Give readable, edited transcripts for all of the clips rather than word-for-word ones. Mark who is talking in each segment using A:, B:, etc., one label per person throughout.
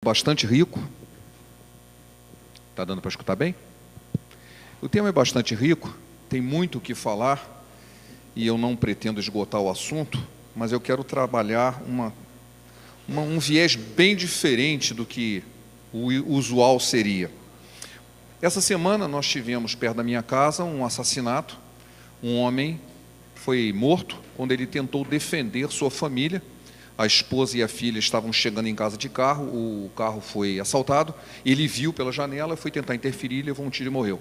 A: bastante rico. Está dando para escutar bem? O tema é bastante rico, tem muito o que falar, e eu não pretendo esgotar o assunto, mas eu quero trabalhar um viés bem diferente do que o usual seria. Essa semana nós tivemos perto da minha casa um assassinato. Um homem foi morto quando ele tentou defender sua família. A esposa e a filha estavam chegando em casa de carro, o carro foi assaltado, ele viu pela janela, foi tentar interferir, levou um tiro e morreu.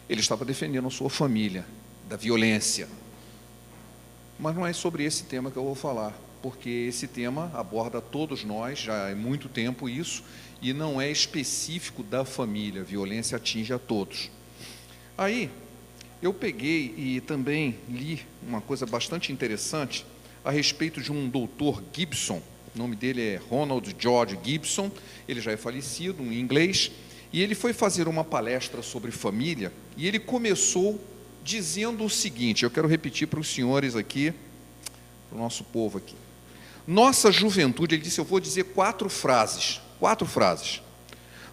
A: Ele estava defendendo a sua família da violência. Mas não é sobre esse tema que eu vou falar, porque esse tema aborda todos nós, já há muito tempo isso, e não é específico da família, a violência atinge a todos. Aí, eu peguei e também li uma coisa bastante interessante a respeito de um doutor Gibson. O nome dele é Ronald George Gibson, ele já é falecido, um inglês, e ele foi fazer uma palestra sobre família, e ele começou dizendo o seguinte, eu quero repetir para os senhores aqui, para o nosso povo aqui. Nossa juventude, ele disse, eu vou dizer quatro frases.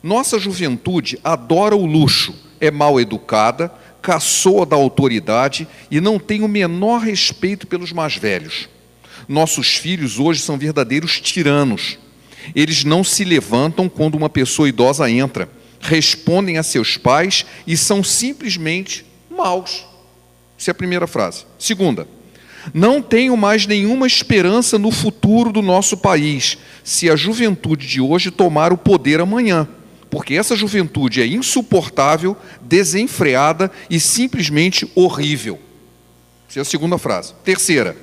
A: Nossa juventude adora o luxo, é mal educada, caçoa da autoridade e não tem o menor respeito pelos mais velhos. Nossos filhos hoje são verdadeiros tiranos. Eles não se levantam quando uma pessoa idosa entra, respondem a seus pais e são simplesmente maus. Essa é a primeira frase. Segunda, não tenho mais nenhuma esperança no futuro do nosso país, se a juventude de hoje tomar o poder amanhã, porque essa juventude é insuportável, desenfreada e simplesmente horrível. Essa é a segunda frase. Terceira,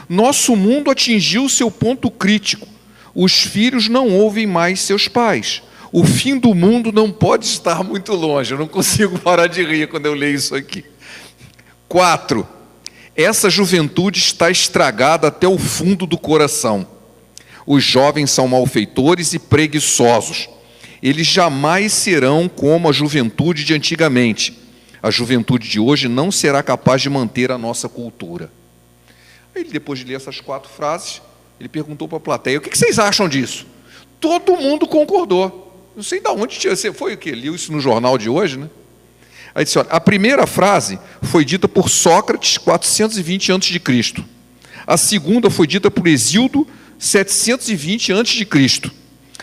A: nosso mundo atingiu seu ponto crítico. Os filhos não ouvem mais seus pais. O fim do mundo não pode estar muito longe. Eu não consigo parar de rir quando eu leio isso aqui. 4. Essa juventude está estragada até o fundo do coração. Os jovens são malfeitores e preguiçosos. Eles jamais serão como a juventude de antigamente. A juventude de hoje não será capaz de manter a nossa cultura. Aí, depois de ler essas 4 frases, ele perguntou para a plateia, o que vocês acham disso? Todo mundo concordou. Não sei de onde você foi o quê? Leu isso no jornal de hoje, né? Aí disse, olha, a primeira frase foi dita por Sócrates, 420 a.C. A segunda foi dita por Hesíodo, 720 a.C.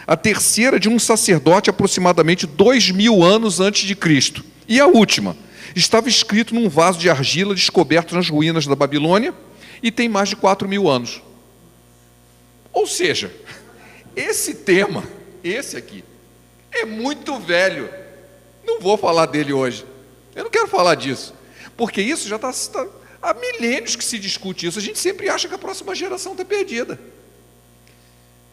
A: A terceira de um sacerdote aproximadamente 2000 anos antes de Cristo. E a última estava escrito num vaso de argila descoberto nas ruínas da Babilônia e tem mais de 4.000 anos. Ou seja, esse tema, esse aqui, é muito velho. Não vou falar dele hoje. Eu não quero falar disso, porque isso já está há milênios que se discute isso. A gente sempre acha que a próxima geração está perdida.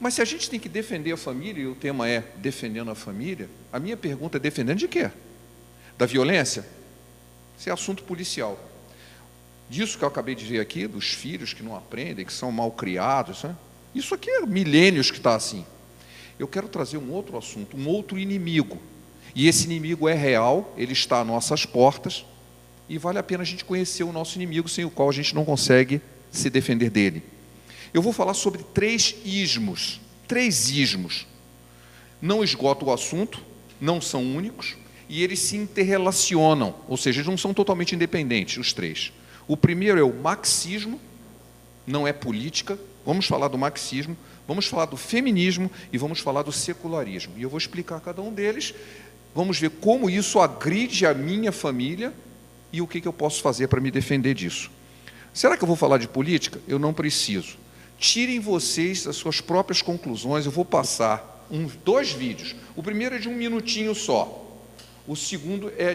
A: Mas se a gente tem que defender a família, e o tema é defendendo a família, a minha pergunta é defendendo de quê? Da violência? Isso é assunto policial. Disso que eu acabei de ver aqui, dos filhos que não aprendem, que são mal criados, né? Isso aqui é milênios que está assim. Eu quero trazer um outro assunto, um outro inimigo. E esse inimigo é real, ele está às nossas portas, e vale a pena a gente conhecer o nosso inimigo, sem o qual a gente não consegue se defender dele. Eu vou falar sobre 3 ismos. 3 ismos. Não esgoto o assunto, não são únicos, e eles se interrelacionam, ou seja, eles não são totalmente independentes, os 3. O primeiro é o marxismo, não é política, vamos falar do marxismo, vamos falar do feminismo e vamos falar do secularismo. E eu vou explicar cada um deles, vamos ver como isso agride a minha família e o que eu posso fazer para me defender disso. Será que eu vou falar de política? Eu não preciso. Tirem vocês as suas próprias conclusões, eu vou passar 2 vídeos. O primeiro é de 1 minutinho só. O segundo é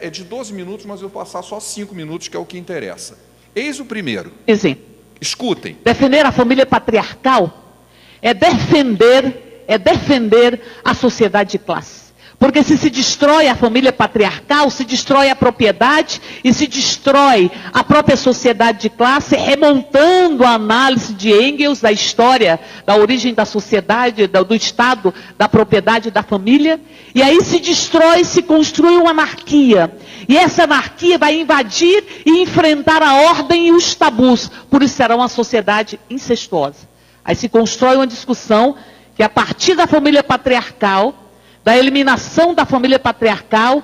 A: de 12 minutos, mas eu vou passar só 5 minutos, que é o que interessa. Eis o primeiro.
B: Sim.
A: Escutem.
B: Defender a família patriarcal é defender a sociedade de classe. Porque se destrói a família patriarcal, se destrói a propriedade e se destrói a própria sociedade de classe, remontando a análise de Engels da história, da origem da sociedade, do Estado, da propriedade da família. E aí se destrói, se construi uma anarquia. E essa anarquia vai invadir e enfrentar a ordem e os tabus. Por isso será uma sociedade incestuosa. Aí se constrói uma discussão que a partir da família patriarcal, da eliminação da família patriarcal,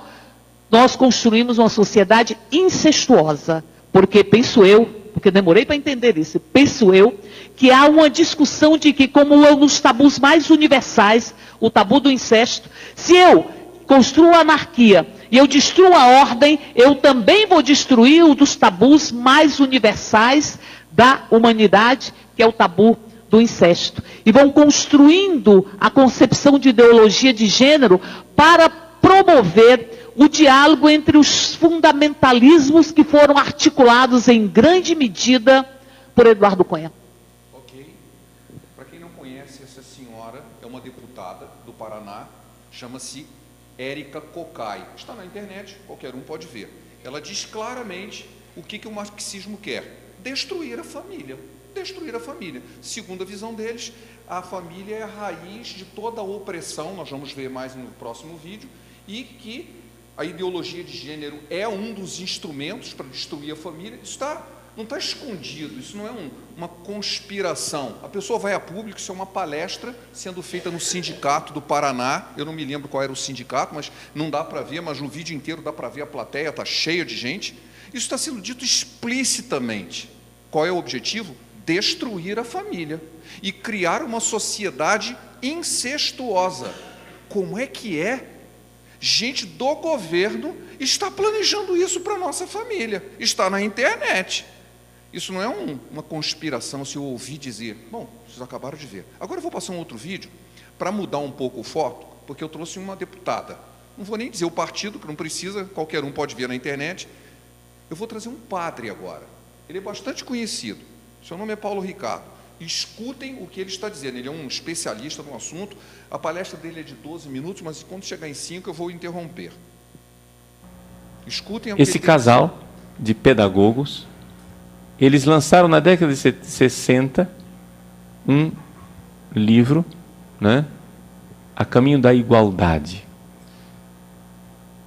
B: nós construímos uma sociedade incestuosa. Porque penso eu, porque demorei para entender isso, penso eu, que há uma discussão de que, como nos tabus mais universais, o tabu do incesto, se eu construo a anarquia e eu destruo a ordem, eu também vou destruir um dos tabus mais universais da humanidade, que é o tabu do incesto. E vão construindo a concepção de ideologia de gênero para promover o diálogo entre os fundamentalismos que foram articulados em grande medida por Eduardo Cunha.
A: Ok. Para quem não conhece, essa senhora é uma deputada do Paraná, chama-se Érica Cocai. Está na internet, qualquer um pode ver. Ela diz claramente o que o marxismo quer: destruir a família. Destruir a família. Segundo a visão deles, a família é a raiz de toda a opressão, nós vamos ver mais no próximo vídeo, e que a ideologia de gênero é um dos instrumentos para destruir a família. Isso não está escondido, isso não é uma conspiração. A pessoa vai a público, isso é uma palestra sendo feita no sindicato do Paraná, eu não me lembro qual era o sindicato, mas não dá para ver, mas no vídeo inteiro dá para ver, a plateia está cheia de gente. Isso está sendo dito explicitamente. Qual é o objetivo? Destruir a família e criar uma sociedade incestuosa. Como é que é? Gente do governo está planejando isso para a nossa família. Está na internet. Isso não é uma conspiração, se eu ouvir dizer. Bom, vocês acabaram de ver. Agora eu vou passar um outro vídeo para mudar um pouco o foco, porque eu trouxe uma deputada. Não vou nem dizer o partido, que não precisa, qualquer um pode ver na internet. Eu vou trazer um padre agora. Ele é bastante conhecido. Seu nome é Paulo Ricardo. Escutem o que ele está dizendo. Ele é um especialista no assunto. A palestra dele é de 12 minutos, mas quando chegar em 5 eu vou interromper. Escutem.
C: Esse casal de pedagogos, eles lançaram na década de 60 um livro, né, A Caminho da Igualdade,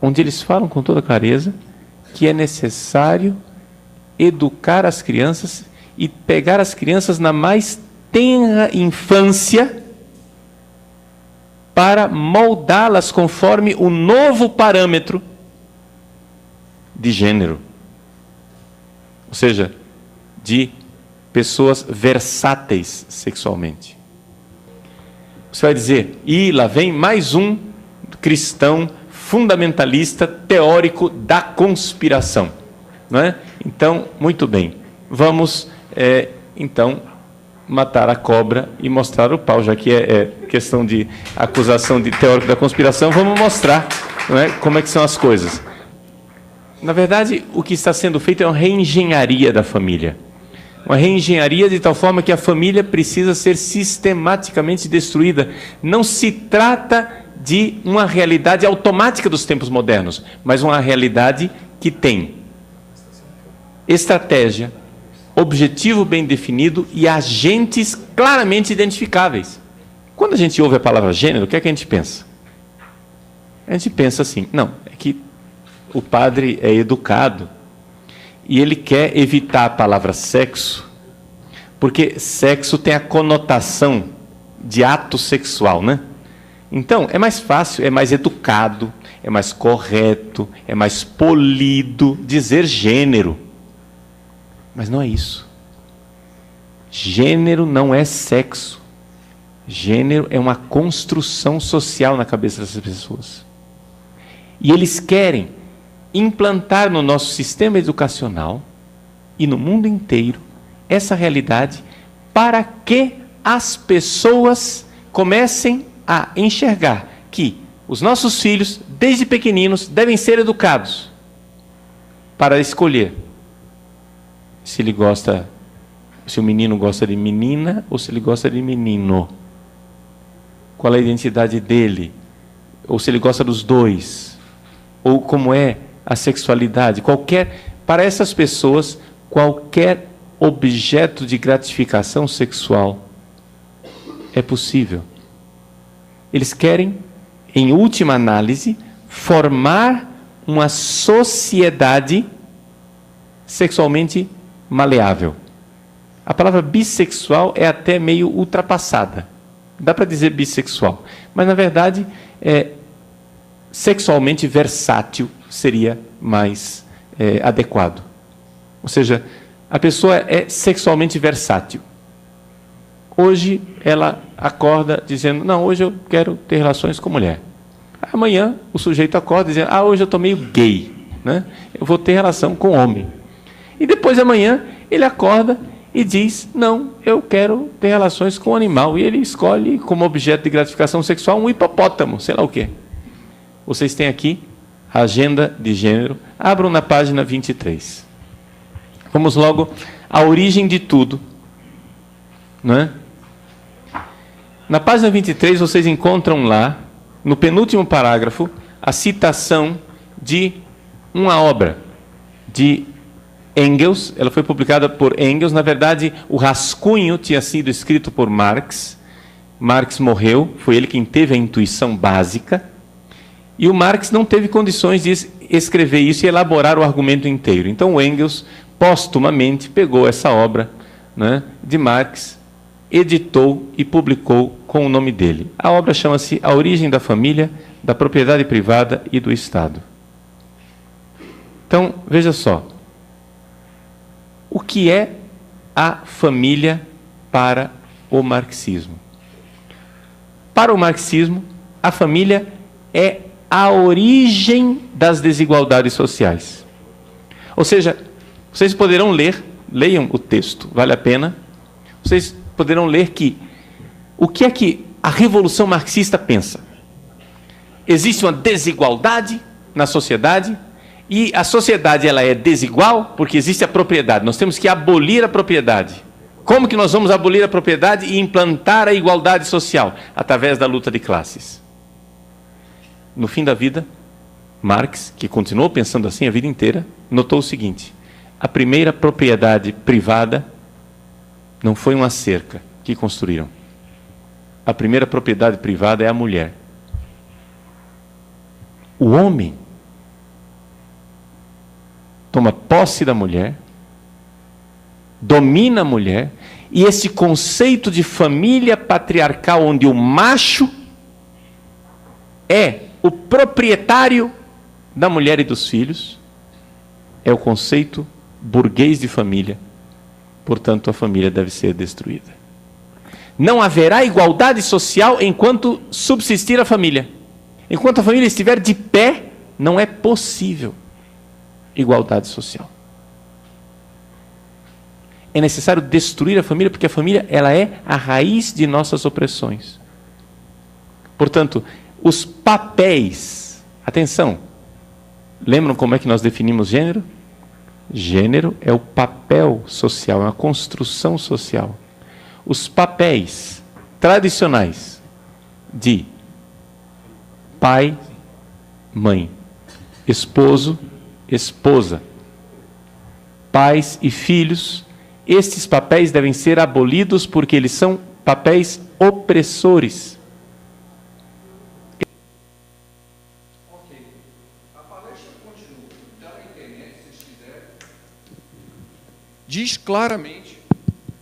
C: onde eles falam com toda clareza que é necessário educar as crianças e pegar as crianças na mais tenra infância para moldá-las conforme o novo parâmetro de gênero. Ou seja, de pessoas versáteis sexualmente. Você vai dizer, e lá vem mais um cristão fundamentalista teórico da conspiração. Não é? Então, muito bem. Vamos, então, matar a cobra e mostrar o pau, já que é questão de acusação de teórico da conspiração, vamos mostrar, não é, como é que são as coisas. Na verdade, o que está sendo feito é uma reengenharia da família. Uma reengenharia de tal forma que a família precisa ser sistematicamente destruída. Não se trata de uma realidade automática dos tempos modernos, mas uma realidade que tem estratégia, objetivo bem definido e agentes claramente identificáveis. Quando a gente ouve a palavra gênero, o que é que a gente pensa? A gente pensa assim, não, é que o padre é educado e ele quer evitar a palavra sexo, porque sexo tem a conotação de ato sexual, né? Então, é mais fácil, é mais educado, é mais correto, é mais polido dizer gênero. Mas não é isso. Gênero não é sexo. Gênero é uma construção social na cabeça dessas pessoas. E eles querem implantar no nosso sistema educacional e no mundo inteiro essa realidade para que as pessoas comecem a enxergar que os nossos filhos, desde pequeninos, devem ser educados para escolher se ele gosta, se o menino gosta de menina ou se ele gosta de menino. Qual é a identidade dele? Ou se ele gosta dos dois? Ou como é a sexualidade? Para essas pessoas, qualquer objeto de gratificação sexual é possível. Eles querem, em última análise, formar uma sociedade sexualmente maleável. A palavra bissexual é até meio ultrapassada. Dá para dizer bissexual, mas na verdade sexualmente versátil seria mais adequado. Ou seja, a pessoa é sexualmente versátil. Hoje ela acorda dizendo, não, hoje eu quero ter relações com mulher. Amanhã o sujeito acorda dizendo, hoje eu estou meio gay, né? Eu vou ter relação com homem. E depois amanhã ele acorda e diz, não, eu quero ter relações com animal. E ele escolhe como objeto de gratificação sexual um hipopótamo, sei lá o quê. Vocês têm aqui a agenda de gênero. Abram na página 23. Vamos logo à origem de tudo. Não é? Na página 23 vocês encontram lá, no penúltimo parágrafo, a citação de uma obra de Engels. Ela foi publicada por Engels. Na verdade, o rascunho tinha sido escrito por Marx. Marx morreu, foi ele quem teve a intuição básica. E o Marx não teve condições de escrever isso e elaborar o argumento inteiro. Então o Engels, póstumamente, pegou essa obra, né, de Marx, editou e publicou com o nome dele. A obra chama-se A Origem da Família, da Propriedade Privada e do Estado. Então, veja só. O que é a família para o marxismo? Para o marxismo, a família é a origem das desigualdades sociais. Ou seja, vocês poderão leiam o texto, vale a pena. Vocês poderão ler o que é que a Revolução Marxista pensa. Existe uma desigualdade na sociedade, e a sociedade ela é desigual porque existe a propriedade. Nós temos que abolir a propriedade. Como que nós vamos abolir a propriedade e implantar a igualdade social? Através da luta de classes. No fim da vida, Marx, que continuou pensando assim a vida inteira, notou o seguinte: a primeira propriedade privada não foi uma cerca que construíram. A primeira propriedade privada é a mulher. O homem toma posse da mulher, domina a mulher, e esse conceito de família patriarcal, onde o macho é o proprietário da mulher e dos filhos, é o conceito burguês de família. Portanto, a família deve ser destruída. Não haverá igualdade social enquanto subsistir a família. Enquanto a família estiver de pé, não é possível igualdade social. É necessário destruir a família, porque a família ela é a raiz de nossas opressões. Portanto, os papéis... Atenção! Lembram como é que nós definimos gênero? Gênero é o papel social, é uma construção social. Os papéis tradicionais de pai, mãe, esposo, esposa, pais e filhos, estes papéis devem ser abolidos porque eles são papéis opressores.
A: Ok. A palestra continua. Está na internet, se vocês quiserem.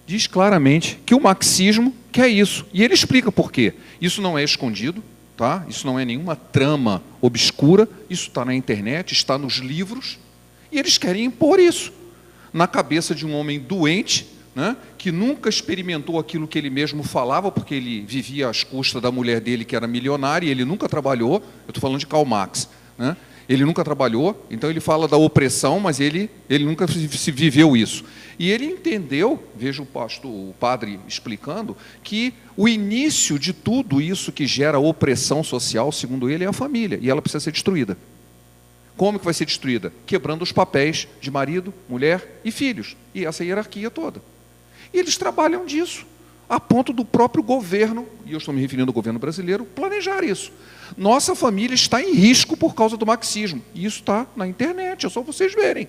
A: Diz claramente que o marxismo quer isso. E ele explica por quê. Isso não é escondido, tá? Isso não é nenhuma trama obscura. Isso está na internet, está nos livros. E eles querem impor isso na cabeça de um homem doente, né, que nunca experimentou aquilo que ele mesmo falava, porque ele vivia às custas da mulher dele, que era milionária, e ele nunca trabalhou. Eu estou falando de Karl Marx, né? Ele nunca trabalhou, então ele fala da opressão, mas ele nunca se viveu isso. E ele entendeu, veja o padre explicando, que o início de tudo isso que gera opressão social, segundo ele, é a família, e ela precisa ser destruída. Como que vai ser destruída? Quebrando os papéis de marido, mulher e filhos, e essa hierarquia toda. E eles trabalham disso, a ponto do próprio governo, e eu estou me referindo ao governo brasileiro, planejar isso. Nossa família está em risco por causa do marxismo. E isso está na internet, é só vocês verem.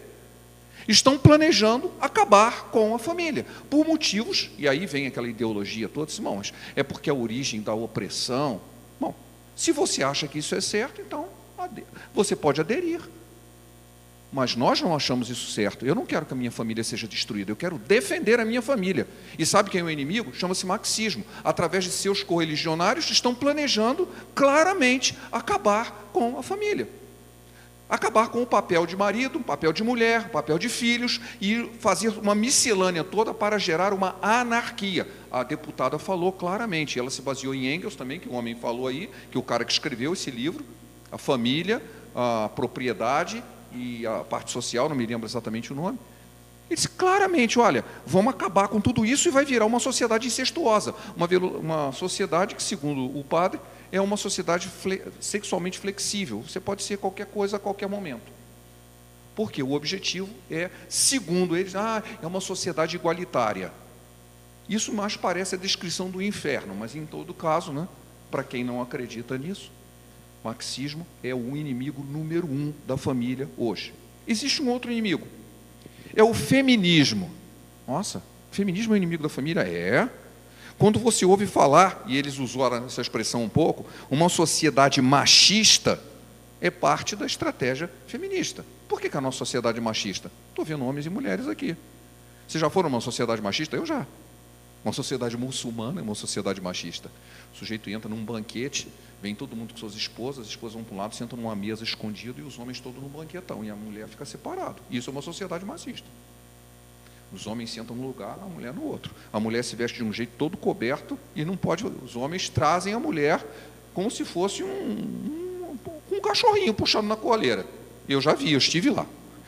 A: Estão planejando acabar com a família, por motivos, e aí vem aquela ideologia toda, irmãos, é porque a origem da opressão. Bom, se você acha que isso é certo, então você pode aderir. Mas nós não achamos isso certo. Eu não quero que a minha família seja destruída, eu quero defender a minha família. E sabe quem é o inimigo? Chama-se marxismo. Através de seus correligionários, estão planejando claramente acabar com a família. Acabar com o papel de marido, o papel de mulher, o papel de filhos e fazer uma miscelânea toda para gerar uma anarquia. A deputada falou claramente, ela se baseou em Engels também, que o homem falou aí, que o cara que escreveu esse livro, a família, a propriedade e a parte social, não me lembro exatamente o nome. Ele disse claramente, olha, vamos acabar com tudo isso e vai virar uma sociedade incestuosa, uma sociedade que, segundo o padre, é uma sociedade sexualmente flexível. Você pode ser qualquer coisa a qualquer momento. Porque o objetivo é, segundo eles, é uma sociedade igualitária. Isso mais parece a descrição do inferno, mas em todo caso, né, para quem não acredita nisso, o marxismo é o inimigo número 1 da família hoje. Existe um outro inimigo, é o feminismo. Nossa, feminismo é o inimigo da família? É. Quando você ouve falar, e eles usaram essa expressão um pouco, uma sociedade machista é parte da estratégia feminista. Por que a nossa sociedade é machista? Estou vendo homens e mulheres aqui. Vocês já foram numa sociedade machista? Eu já. Uma sociedade muçulmana é uma sociedade machista. O sujeito entra num banquete, vem todo mundo com suas esposas, as esposas vão para um lado, sentam numa mesa escondido e os homens todos num banquetão, e a mulher fica separada. Isso é uma sociedade machista. Os homens sentam num lugar, a mulher no outro. A mulher se veste de um jeito todo coberto e não pode. Os homens trazem a mulher como se fosse um cachorrinho puxando na coleira. Eu já vi, eu estive lá.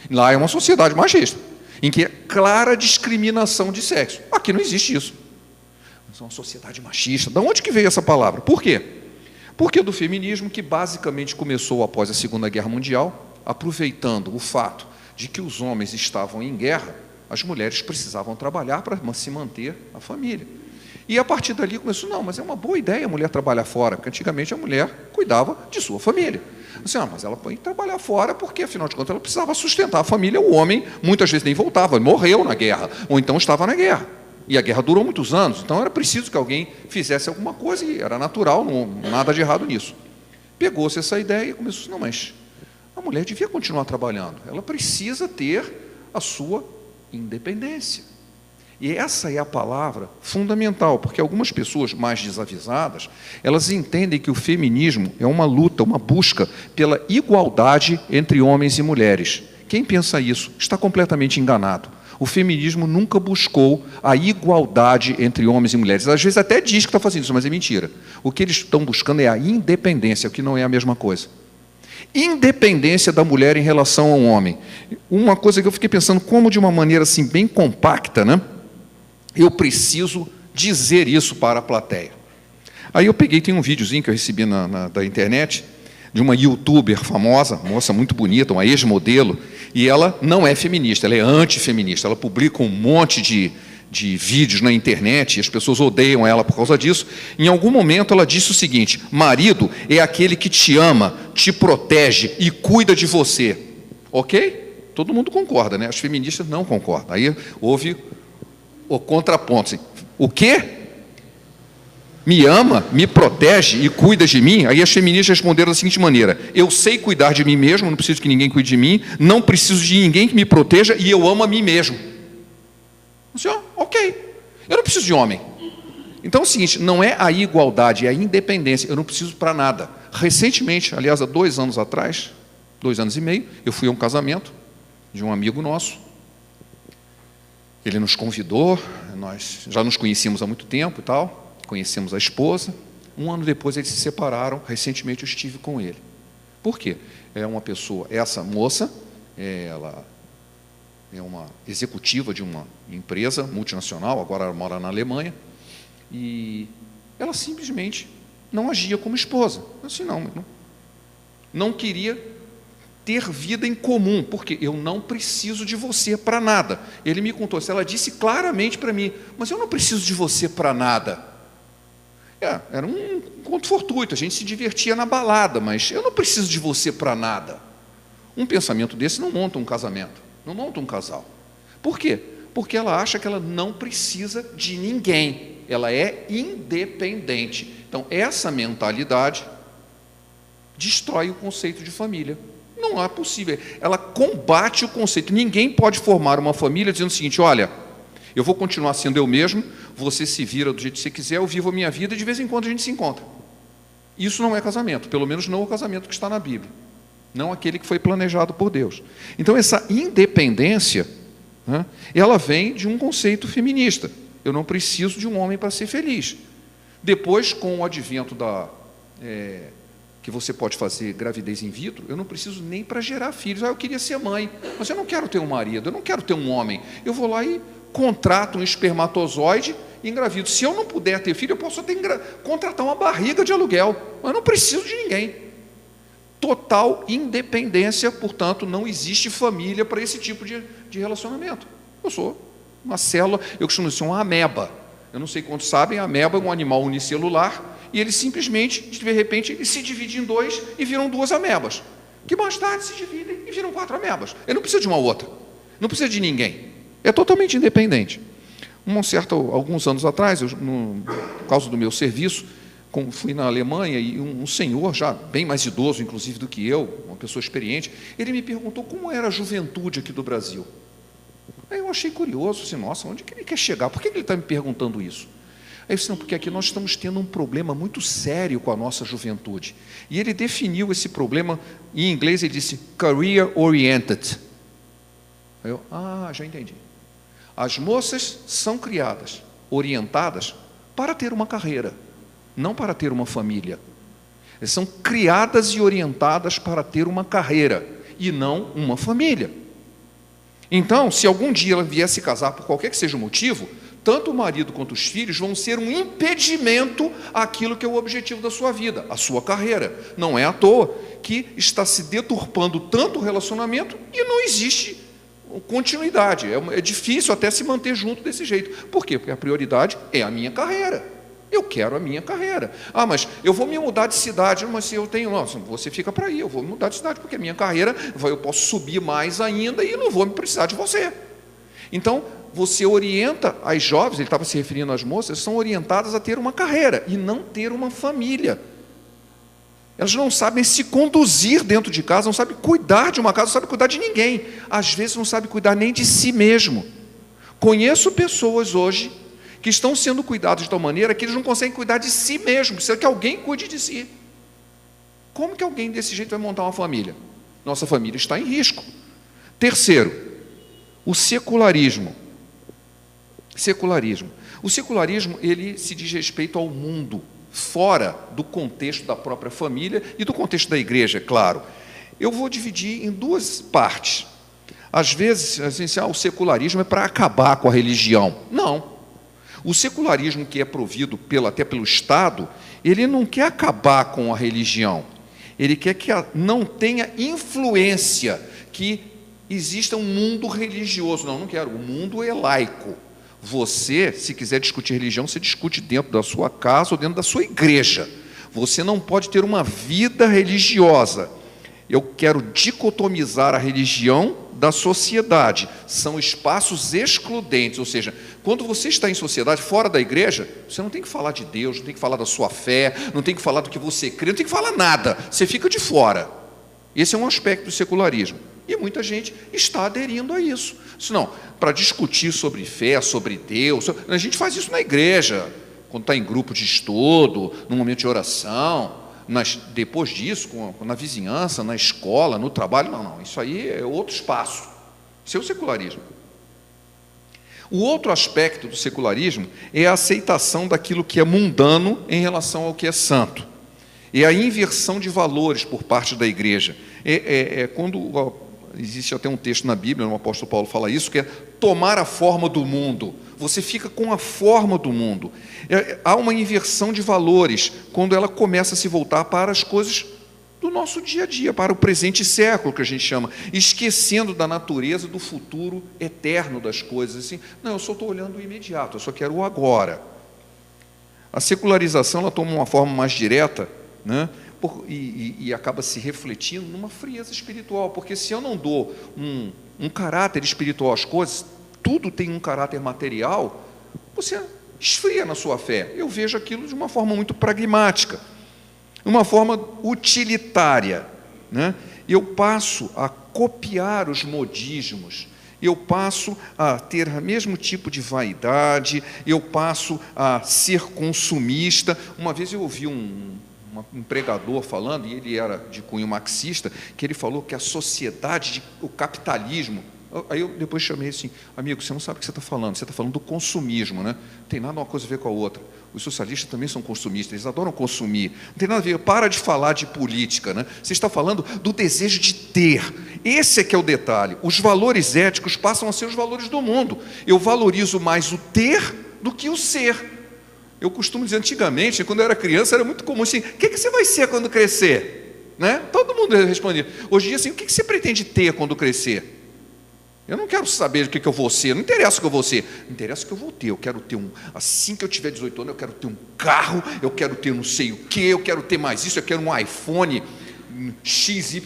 A: Lá é uma sociedade machista, em que é clara discriminação de sexo. Aqui não existe isso. É uma sociedade machista. De onde que veio essa palavra? Por quê? Porque do feminismo, que basicamente começou após a Segunda Guerra Mundial, aproveitando o fato de que os homens estavam em guerra, as mulheres precisavam trabalhar para se manter a família. E a partir dali começou, não, mas é uma boa ideia a mulher trabalhar fora, porque antigamente a mulher cuidava de sua família. Assim, mas ela pode trabalhar fora porque, afinal de contas, ela precisava sustentar a família. O homem, muitas vezes, nem voltava, ele morreu na guerra, ou então estava na guerra. E a guerra durou muitos anos, então era preciso que alguém fizesse alguma coisa, e era natural, não nada de errado nisso. Pegou-se essa ideia e começou, não, mas a mulher devia continuar trabalhando, ela precisa ter a sua independência. E essa é a palavra fundamental, porque algumas pessoas mais desavisadas, elas entendem que o feminismo é uma luta, uma busca pela igualdade entre homens e mulheres. Quem pensa isso está completamente enganado. O feminismo nunca buscou a igualdade entre homens e mulheres. Às vezes até diz que está fazendo isso, mas é mentira. O que eles estão buscando é a independência, o que não é a mesma coisa. Independência da mulher em relação ao homem. Uma coisa que eu fiquei pensando, como de uma maneira assim bem compacta, né? Eu preciso dizer isso para a plateia. Aí eu peguei, tem um videozinho que eu recebi da internet, de uma youtuber famosa, moça muito bonita, uma ex-modelo, e ela não é feminista, ela é antifeminista, ela publica um monte de vídeos na internet, e as pessoas odeiam ela por causa disso. Em algum momento ela disse o seguinte: marido é aquele que te ama, te protege e cuida de você. Ok? Todo mundo concorda, né? As feministas não concordam. Aí houve o contraponto. Assim, o quê? Me ama, me protege e cuida de mim? Aí as feministas responderam da seguinte maneira: eu sei cuidar de mim mesmo, não preciso que ninguém cuide de mim, não preciso de ninguém que me proteja e eu amo a mim mesmo. Assim, ok, eu não preciso de homem. Então é o seguinte, não é a igualdade, é a independência. Eu não preciso para nada. Recentemente, aliás, há 2 anos atrás, 2 anos e meio, eu fui a um casamento de um amigo nosso. Ele nos convidou, nós já nos conhecíamos há muito tempo e tal, conhecemos a esposa. 1 ano depois eles se separaram, recentemente eu estive com ele. Por quê? É uma pessoa, essa moça, ela é uma executiva de uma empresa multinacional, agora ela mora na Alemanha, e ela simplesmente não agia como esposa. Assim, não queria ter vida em comum, porque eu não preciso de você para nada. Ele me contou, ela disse claramente para mim, mas eu não preciso de você para nada. Era um encontro fortuito, a gente se divertia na balada, mas eu não preciso de você para nada. Um pensamento desse não monta um casamento, não monta um casal. Por quê? Porque ela acha que ela não precisa de ninguém, ela é independente. Então, essa mentalidade destrói o conceito de família. Não é possível. Ela combate o conceito. Ninguém pode formar uma família dizendo o seguinte: olha, eu vou continuar sendo eu mesmo, você se vira do jeito que você quiser, eu vivo a minha vida e de vez em quando a gente se encontra. Isso não é casamento, pelo menos não o casamento que está na Bíblia, não aquele que foi planejado por Deus. Então, essa independência, né, ela vem de um conceito feminista. Eu não preciso de um homem para ser feliz. Depois, com o advento que você pode fazer gravidez in vitro, eu não preciso nem para gerar filhos. Eu queria ser mãe, mas eu não quero ter um marido, eu não quero ter um homem. Eu vou lá e contrato um espermatozoide e engravido. Se eu não puder ter filho, eu posso até contratar uma barriga de aluguel, mas eu não preciso de ninguém. Total independência, portanto, não existe família para esse tipo de relacionamento. Eu sou uma célula, eu costumo dizer, uma ameba. Eu não sei quantos sabem, a ameba é um animal unicelular, e ele simplesmente, de repente, ele se divide em dois e viram duas amebas, que mais tarde se dividem e viram 4 amebas. Ele não precisa de uma outra, não precisa de ninguém. É totalmente independente. Alguns anos atrás, por causa do meu serviço, fui na Alemanha e um senhor, já bem mais idoso, inclusive, do que eu, uma pessoa experiente, ele me perguntou como era a juventude aqui do Brasil. Aí eu achei curioso, assim, nossa, onde que ele quer chegar? Por que ele está me perguntando isso? Aí eu disse, não, porque aqui nós estamos tendo um problema muito sério com a nossa juventude. E ele definiu esse problema, em inglês ele disse, career oriented. Aí eu, já entendi. As moças são criadas, orientadas para ter uma carreira, não para ter uma família. Elas são criadas e orientadas para ter uma carreira e não uma família. Então, se algum dia ela vier se casar por qualquer que seja o motivo, tanto o marido quanto os filhos vão ser um impedimento àquilo que é o objetivo da sua vida, a sua carreira. Não é à toa que está se deturpando tanto o relacionamento e não existe continuidade. É difícil até se manter junto desse jeito. Por quê? Porque a prioridade é a minha carreira. Eu quero a minha carreira. Mas eu vou me mudar de cidade, mas se eu tenho... Nossa, você fica para aí, eu vou me mudar de cidade, porque a minha carreira, eu posso subir mais ainda e não vou me precisar de você. Então, você orienta as jovens, ele estava se referindo às moças, são orientadas a ter uma carreira e não ter uma família. Elas não sabem se conduzir dentro de casa, não sabem cuidar de uma casa, não sabem cuidar de ninguém. Às vezes não sabem cuidar nem de si mesmo. Conheço pessoas hoje que estão sendo cuidadas de tal maneira que eles não conseguem cuidar de si mesmo, precisa que alguém cuide de si. Como que alguém desse jeito vai montar uma família? Nossa família está em risco. Terceiro, o secularismo. O secularismo, ele se diz respeito ao mundo, fora do contexto da própria família e do contexto da igreja, é claro. Eu vou dividir em 2 partes. Às vezes, o secularismo é para acabar com a religião. Não. O secularismo que é provido até pelo Estado, ele não quer acabar com a religião. Ele quer que não tenha influência, que exista um mundo religioso. Não quero. O mundo é laico. Você, se quiser discutir religião, você discute dentro da sua casa ou dentro da sua igreja. Você não pode ter uma vida religiosa. Eu quero dicotomizar a religião da sociedade. São espaços excludentes, ou seja, quando você está em sociedade, fora da igreja, você não tem que falar de Deus, não tem que falar da sua fé, não tem que falar do que você crê, não tem que falar nada. Você fica de fora. Esse é um aspecto do secularismo. E muita gente está aderindo a isso. Senão, para discutir sobre fé, sobre Deus, a gente faz isso na igreja, quando está em grupo de estudo, no momento de oração, depois disso, na vizinhança, na escola, no trabalho. Não, isso aí é outro espaço. Isso é o secularismo. O outro aspecto do secularismo é a aceitação daquilo que é mundano em relação ao que é santo. É a inversão de valores por parte da igreja. Quando existe até um texto na Bíblia, o apóstolo Paulo fala isso, que é tomar a forma do mundo. Você fica com a forma do mundo. Há uma inversão de valores quando ela começa a se voltar para as coisas do nosso dia a dia, para o presente século, que a gente chama, esquecendo da natureza do futuro eterno das coisas. Assim, não, eu só estou olhando o imediato, eu só quero o agora. A secularização ela toma uma forma mais direta, né? E acaba se refletindo numa frieza espiritual, porque se eu não dou um caráter espiritual às coisas, tudo tem um caráter material, você esfria na sua fé. Eu vejo aquilo de uma forma muito pragmática, uma forma utilitária, né? eu passo a copiar os modismos, eu passo a ter o mesmo tipo de vaidade, eu passo a ser consumista. Uma vez eu ouvi um pregador falando, e ele era de cunho marxista, que ele falou que a sociedade, o capitalismo... Aí eu depois chamei assim, amigo, você não sabe o que você está falando do consumismo, né? Não tem nada uma coisa a ver com a outra. Os socialistas também são consumistas, eles adoram consumir. Não tem nada a ver, para de falar de política, né? Você está falando do desejo de ter. Esse é que é o detalhe. Os valores éticos passam a ser os valores do mundo. Eu valorizo mais o ter do que o ser. Eu costumo dizer, antigamente, quando eu era criança, era muito comum assim, o que você vai ser quando crescer? Né? Todo mundo respondia. Hoje em dia, assim, o que você pretende ter quando crescer? Eu não quero saber o que eu vou ser, não interessa o que eu vou ser, interessa o que eu vou ter. Eu quero ter assim que eu tiver 18 anos, eu quero ter um carro, eu quero ter não sei o que, eu quero ter mais isso, eu quero um iPhone XYZ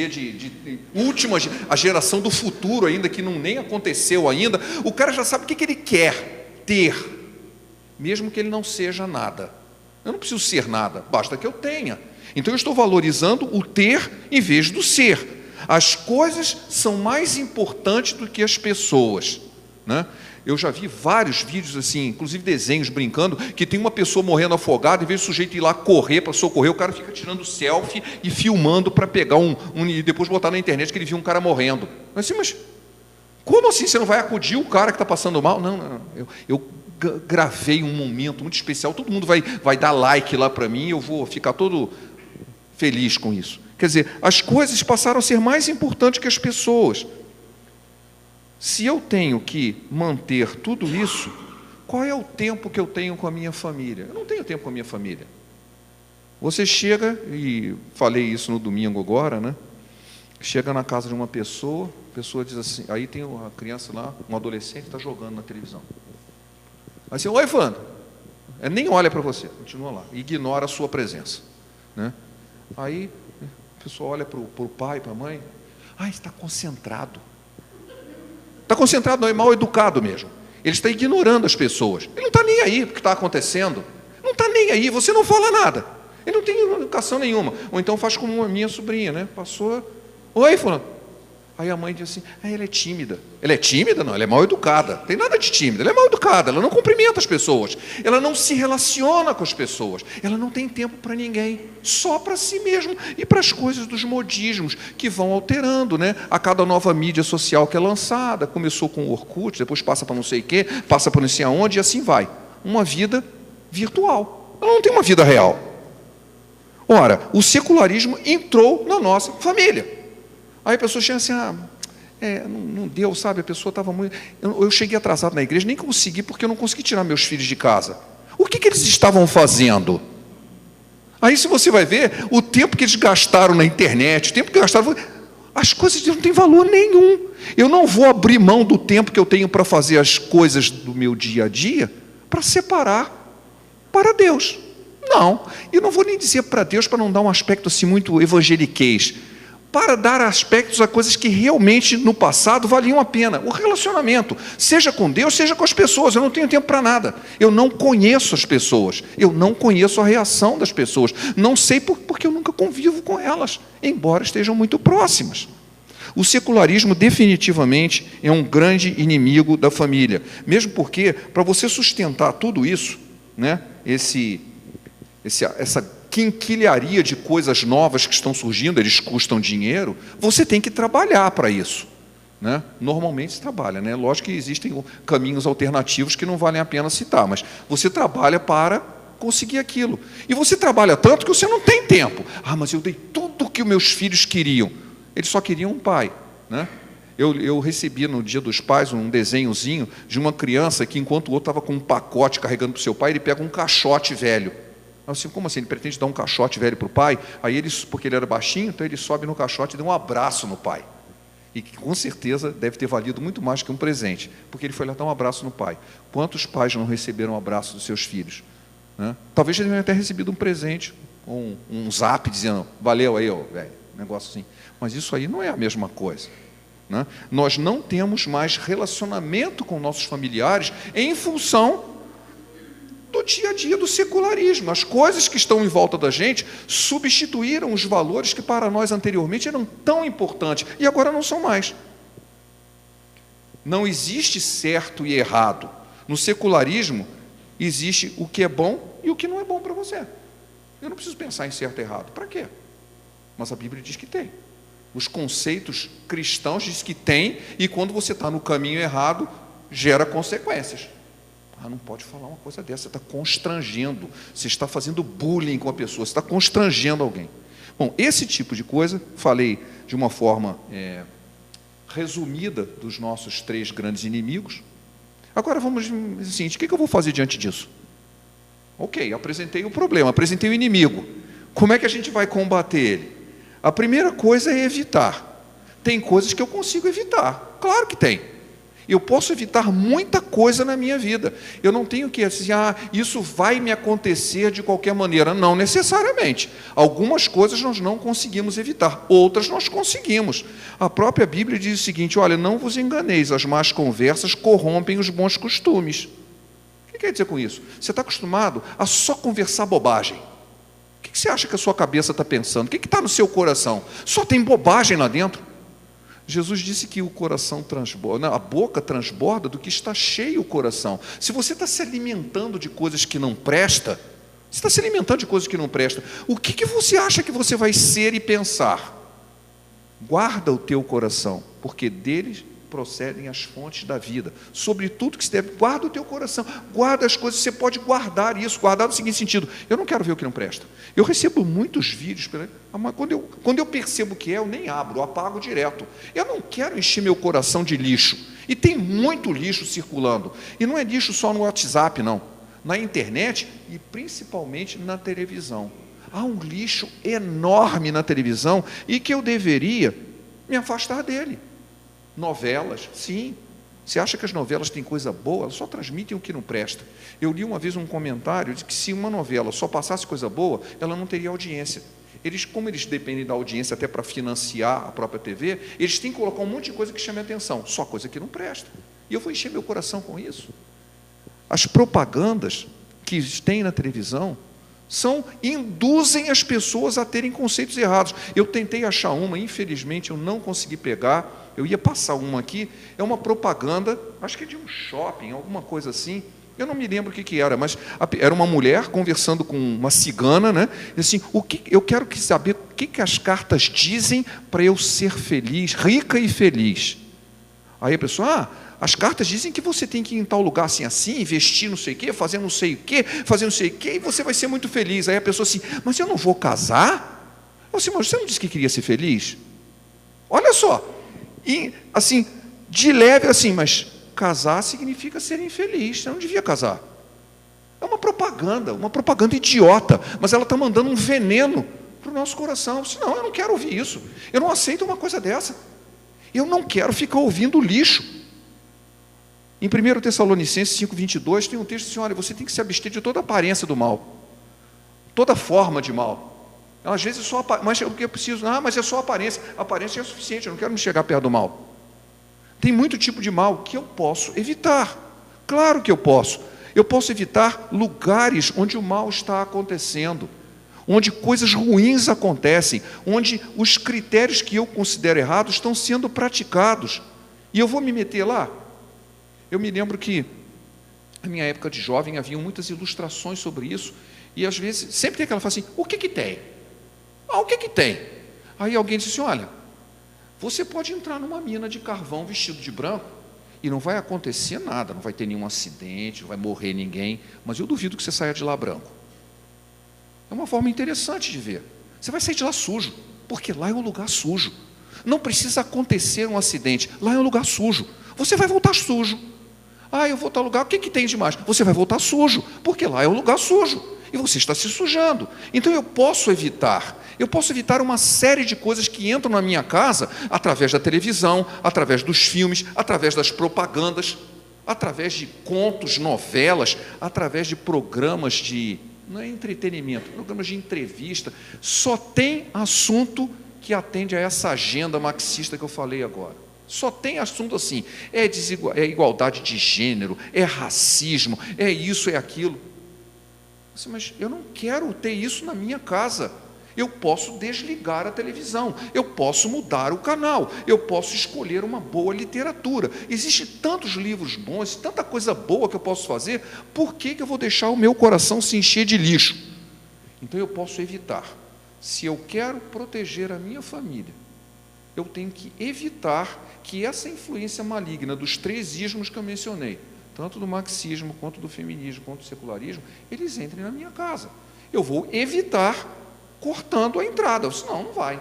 A: de última, a geração do futuro ainda, que não nem aconteceu ainda. O cara já sabe o que ele quer ter, mesmo que ele não seja nada. Eu não preciso ser nada, basta que eu tenha. Então eu estou valorizando o ter em vez do ser. As coisas são mais importantes do que as pessoas, né? Eu já vi vários vídeos assim, inclusive desenhos brincando, que tem uma pessoa morrendo afogada, em vez do sujeito ir lá correr para socorrer, o cara fica tirando selfie e filmando para pegar e depois botar na internet que ele viu um cara morrendo. Mas como assim você não vai acudir o cara que está passando mal? Não. Eu gravei um momento muito especial, todo mundo vai dar like lá para mim, eu vou ficar todo feliz com isso. Quer dizer, as coisas passaram a ser mais importantes que as pessoas. Se eu tenho que manter tudo isso, qual é o tempo que eu tenho com a minha família? Eu não tenho tempo com a minha família. Você chega, e falei isso no domingo agora, né? Chega na casa de uma pessoa, a pessoa diz assim, aí tem uma criança lá, um adolescente está jogando na televisão. Aí assim, oi, Evandro. Nem olha para você, continua lá, ignora a sua presença, né? Aí a pessoa olha para o pai, para a mãe, está concentrado. Está concentrado, não, é mal educado mesmo. Ele está ignorando as pessoas. Ele não está nem aí para o que está acontecendo. Não está nem aí, você não fala nada. Ele não tem educação nenhuma. Ou então faz como a minha sobrinha, né? Passou, oi, fulano. Aí a mãe diz assim, ela é tímida. Ela é tímida? Não, ela é mal educada. Não tem nada de tímida, ela é mal educada, ela não cumprimenta as pessoas, ela não se relaciona com as pessoas, ela não tem tempo para ninguém, só para si mesmo e para as coisas dos modismos que vão alterando, né? A cada nova mídia social que é lançada, começou com o Orkut, depois passa para não sei o quê, passa para não sei aonde e assim vai. Uma vida virtual, ela não tem uma vida real. Ora, o secularismo entrou na nossa família. Aí a pessoa chega assim, não deu, sabe? A pessoa estava muito... Eu cheguei atrasado na igreja, nem consegui, porque eu não consegui tirar meus filhos de casa. O que eles estavam fazendo? Aí, se você vai ver, o tempo que eles gastaram na internet, o tempo que gastaram... As coisas não têm valor nenhum. Eu não vou abrir mão do tempo que eu tenho para fazer as coisas do meu dia a dia para separar para Deus. Não. Eu não vou nem dizer para Deus para não dar um aspecto assim muito evangeliquez, para dar aspectos a coisas que realmente no passado valiam a pena. O relacionamento, seja com Deus, seja com as pessoas. Eu não tenho tempo para nada. Eu não conheço as pessoas. Eu não conheço a reação das pessoas. Não sei porque eu nunca convivo com elas, embora estejam muito próximas. O secularismo definitivamente é um grande inimigo da família. Mesmo porque, para você sustentar tudo isso, né, essa quinquilharia de coisas novas que estão surgindo, eles custam dinheiro, você tem que trabalhar para isso, né? Normalmente se trabalha, né? Lógico que existem caminhos alternativos que não valem a pena citar, mas você trabalha para conseguir aquilo. E você trabalha tanto que você não tem tempo. Mas eu dei tudo o que os meus filhos queriam. Eles só queriam um pai, né? Eu recebi no Dia dos Pais um desenhozinho de uma criança que, enquanto o outro estava com um pacote carregando para o seu pai, ele pega um caixote velho. Assim, como assim? Ele pretende dar um caixote velho para o pai? Aí porque ele era baixinho, então ele sobe no caixote e dá um abraço no pai. E que com certeza deve ter valido muito mais que um presente, porque ele foi lá dar um abraço no pai. Quantos pais não receberam um abraço dos seus filhos, né? Talvez ele tenha até recebido um presente, um zap dizendo, valeu aí, velho, negócio assim. Mas isso aí não é a mesma coisa, né? Nós não temos mais relacionamento com nossos familiares em função do dia a dia do secularismo. As coisas que estão em volta da gente substituíram os valores que para nós anteriormente eram tão importantes e agora não são mais. Não existe certo e errado. No secularismo existe o que é bom e o que não é bom para você. Eu não preciso pensar em certo e errado. Para quê? Mas a Bíblia diz que tem. Os conceitos cristãos diz que tem, e quando você está no caminho errado, gera consequências. Não pode falar uma coisa dessa, você está constrangendo, você está fazendo bullying com a pessoa, você está constrangendo alguém. Bom, esse tipo de coisa, falei de uma forma resumida dos nossos 3 grandes inimigos. Agora vamos dizer o seguinte, o que eu vou fazer diante disso? Ok, apresentei o problema, apresentei o inimigo. Como é que a gente vai combater ele? A primeira coisa é evitar. Tem coisas que eu consigo evitar, claro que tem. Eu posso evitar muita coisa na minha vida. Eu não tenho que assim, isso vai me acontecer de qualquer maneira. Não necessariamente. Algumas coisas nós não conseguimos evitar, outras nós conseguimos. A própria Bíblia diz o seguinte, olha, não vos enganeis, as más conversas corrompem os bons costumes. O que quer dizer com isso? Você está acostumado a só conversar bobagem. O que você acha que a sua cabeça está pensando? O que está no seu coração? Só tem bobagem lá dentro. Jesus disse que o coração transborda, a boca transborda do que está cheio o coração. Se você está se alimentando de coisas que não prestam, você está se alimentando de coisas que não prestam, o que você acha que você vai ser e pensar? Guarda o teu coração, porque deles procedem as fontes da vida. Sobre tudo que se deve, guarda o teu coração, guarda as coisas, você pode guardar isso, guardar no seguinte sentido, eu não quero ver o que não presta. Eu recebo muitos vídeos, mas quando eu percebo que eu nem abro, eu apago direto. Eu não quero encher meu coração de lixo. E tem muito lixo circulando. E não é lixo só no WhatsApp, não. Na internet e principalmente na televisão. Há um lixo enorme na televisão e que eu deveria me afastar dele. Novelas, sim. Você acha que as novelas têm coisa boa? Elas só transmitem o que não presta. Eu li uma vez um comentário de que se uma novela só passasse coisa boa, ela não teria audiência. Como eles dependem da audiência até para financiar a própria TV, eles têm que colocar um monte de coisa que chame a atenção, só coisa que não presta. E eu vou encher meu coração com isso. As propagandas que tem na televisão induzem as pessoas a terem conceitos errados. Eu tentei achar uma, infelizmente eu não consegui pegar. Eu ia passar uma aqui, é uma propaganda, acho que é de um shopping, alguma coisa assim, eu não me lembro o que era, mas era uma mulher conversando com uma cigana, né? E assim, eu quero saber o que as cartas dizem para eu ser feliz, rica e feliz. Aí a pessoa, as cartas dizem que você tem que ir em tal lugar assim, investir não sei o quê, fazer não sei o quê, e você vai ser muito feliz. Aí a pessoa assim, mas eu não vou casar? Assim, mas você não disse que queria ser feliz? Olha só. E, assim, de leve, assim, mas casar significa ser infeliz, você não devia casar. É uma propaganda idiota, mas ela está mandando um veneno para o nosso coração. Não, eu não quero ouvir isso, eu não aceito uma coisa dessa, eu não quero ficar ouvindo lixo. Em 1 Tessalonicenses 5,22 tem um texto assim, olha, você tem que se abster de toda aparência do mal, toda forma de mal. Às vezes só mas o que eu preciso, mas é só aparência. Aparência é suficiente, eu não quero me chegar perto do mal. Tem muito tipo de mal que eu posso evitar. Claro que eu posso. Eu posso evitar lugares onde o mal está acontecendo, onde coisas ruins acontecem, onde os critérios que eu considero errados estão sendo praticados. E eu vou me meter lá? Eu me lembro que na minha época de jovem haviam muitas ilustrações sobre isso, e às vezes, sempre tem aquela fala assim, o que tem? O que tem? Aí alguém disse assim, olha, você pode entrar numa mina de carvão vestido de branco e não vai acontecer nada, não vai ter nenhum acidente, não vai morrer ninguém, mas eu duvido que você saia de lá branco. É uma forma interessante de ver. Você vai sair de lá sujo, porque lá é um lugar sujo. Não precisa acontecer um acidente, lá é um lugar sujo. Você vai voltar sujo. Eu vou a tal lugar, o que tem de mais? Você vai voltar sujo, porque lá é um lugar sujo. E você está se sujando. Então eu posso evitar uma série de coisas que entram na minha casa através da televisão, através dos filmes, através das propagandas, através de contos, novelas, através de programas de, não é entretenimento, programas de entrevista. Só tem assunto que atende a essa agenda marxista que eu falei agora. Só tem assunto assim, é igualdade de gênero, é racismo, é isso, é aquilo. Mas eu não quero ter isso na minha casa. Eu posso desligar a televisão, eu posso mudar o canal, eu posso escolher uma boa literatura. Existem tantos livros bons, tanta coisa boa que eu posso fazer, por que eu vou deixar o meu coração se encher de lixo? Então eu posso evitar. Se eu quero proteger a minha família, eu tenho que evitar que essa influência maligna dos 3 ismos que eu mencionei, tanto do marxismo, quanto do feminismo, quanto do secularismo, eles entrem na minha casa. Eu vou evitar cortando a entrada. Senão, não vai.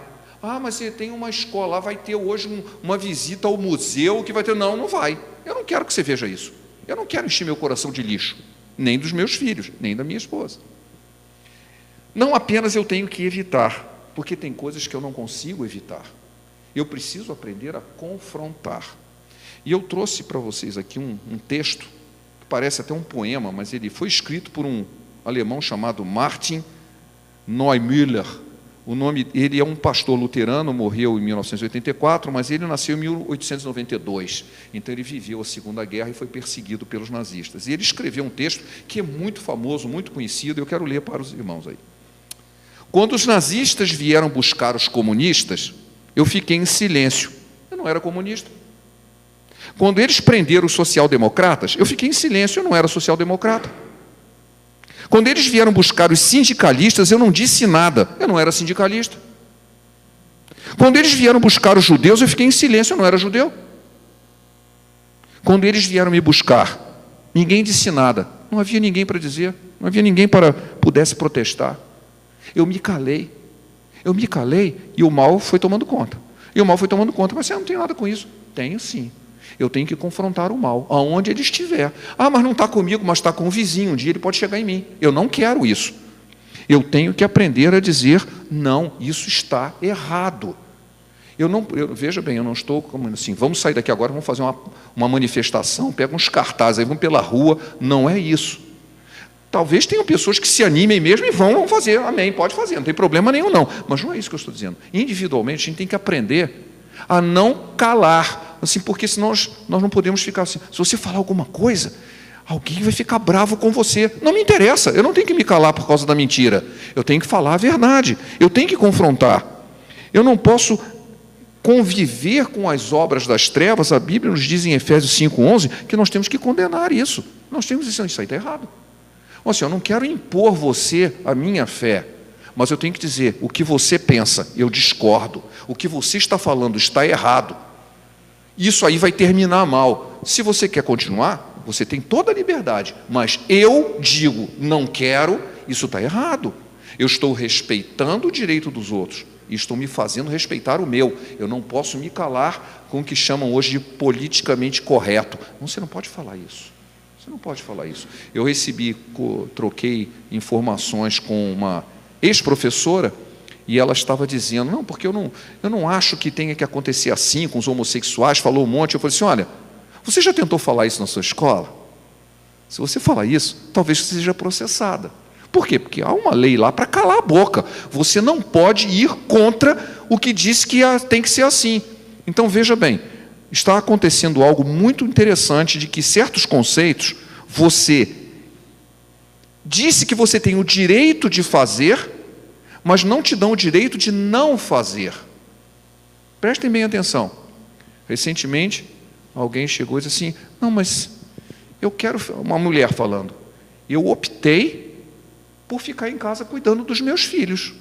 A: Mas você tem uma escola, lá vai ter hoje uma visita ao museu que vai ter... Não, não vai. Eu não quero que você veja isso. Eu não quero encher meu coração de lixo, nem dos meus filhos, nem da minha esposa. Não apenas eu tenho que evitar, porque tem coisas que eu não consigo evitar. Eu preciso aprender a confrontar. E eu trouxe para vocês aqui um texto, que parece até um poema, mas ele foi escrito por um alemão chamado Martin Neumüller. Ele é um pastor luterano, morreu em 1984, mas ele nasceu em 1892. Então ele viveu a Segunda Guerra e foi perseguido pelos nazistas. E ele escreveu um texto que é muito famoso, muito conhecido, eu quero ler para os irmãos aí. Quando os nazistas vieram buscar os comunistas, eu fiquei em silêncio. Eu não era comunista. Quando eles prenderam os social-democratas, eu fiquei em silêncio, eu não era social-democrata. Quando eles vieram buscar os sindicalistas, eu não disse nada, eu não era sindicalista. Quando eles vieram buscar os judeus, eu fiquei em silêncio, eu não era judeu. Quando eles vieram me buscar, ninguém disse nada, não havia ninguém para dizer, não havia ninguém para pudesse protestar. Eu me calei e o mal foi tomando conta. Mas você não tem nada com isso. Tenho sim. Eu tenho que confrontar o mal, aonde ele estiver. Mas não está comigo, mas está com o vizinho. Um dia ele pode chegar em mim. Eu não quero isso. Eu tenho que aprender a dizer, não, isso está errado. Veja bem, eu não estou como assim, vamos sair daqui agora, vamos fazer uma manifestação, pega uns cartazes, aí vamos pela rua. Não é isso. Talvez tenham pessoas que se animem mesmo e vão fazer. Amém, pode fazer, não tem problema nenhum não. Mas não é isso que eu estou dizendo. Individualmente, a gente tem que aprender a não calar, assim, porque senão nós não podemos ficar assim. Se você falar alguma coisa, alguém vai ficar bravo com você. Não me interessa, eu não tenho que me calar por causa da mentira. Eu tenho que falar a verdade, eu tenho que confrontar. Eu não posso conviver com as obras das trevas. A Bíblia nos diz em Efésios 5:11 que nós temos que condenar isso. Nós temos que dizer, isso aí está errado. Eu não quero impor você a minha fé, mas eu tenho que dizer, o que você pensa, eu discordo. O que você está falando está errado. Isso aí vai terminar mal. Se você quer continuar, você tem toda a liberdade, mas eu digo, não quero, isso está errado. Eu estou respeitando o direito dos outros e estou me fazendo respeitar o meu. Eu não posso me calar com o que chamam hoje de politicamente correto. Você não pode falar isso. Você não pode falar isso. Eu troquei informações com uma ex-professora e ela estava dizendo, não, porque eu não acho que tenha que acontecer assim com os homossexuais, falou um monte. Eu falei assim, olha, você já tentou falar isso na sua escola? Se você falar isso, talvez você seja processada. Por quê? Porque há uma lei lá para calar a boca. Você não pode ir contra o que diz que tem que ser assim. Então, veja bem, está acontecendo algo muito interessante de que certos conceitos, você disse que você tem o direito de fazer, mas não te dão o direito de não fazer. Prestem bem atenção. Recentemente, alguém chegou e disse assim, não, mas eu quero, uma mulher falando, eu optei por ficar em casa cuidando dos meus filhos.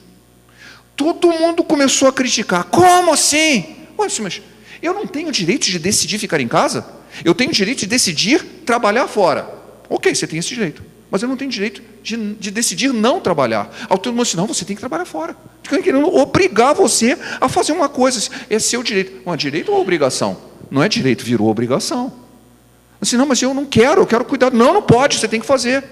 A: Todo mundo começou a criticar. Como assim? Mas eu não tenho direito de decidir ficar em casa? Eu tenho direito de decidir trabalhar fora. Ok, você tem esse direito. Mas eu não tenho direito de decidir não trabalhar. Ao todo mundo disse, não, você tem que trabalhar fora. Estão querendo obrigar você a fazer uma coisa. É seu direito. Direito ou obrigação? Não é direito, virou obrigação. Assim, não, mas eu não quero, eu quero cuidar. Não, não pode, você tem que fazer.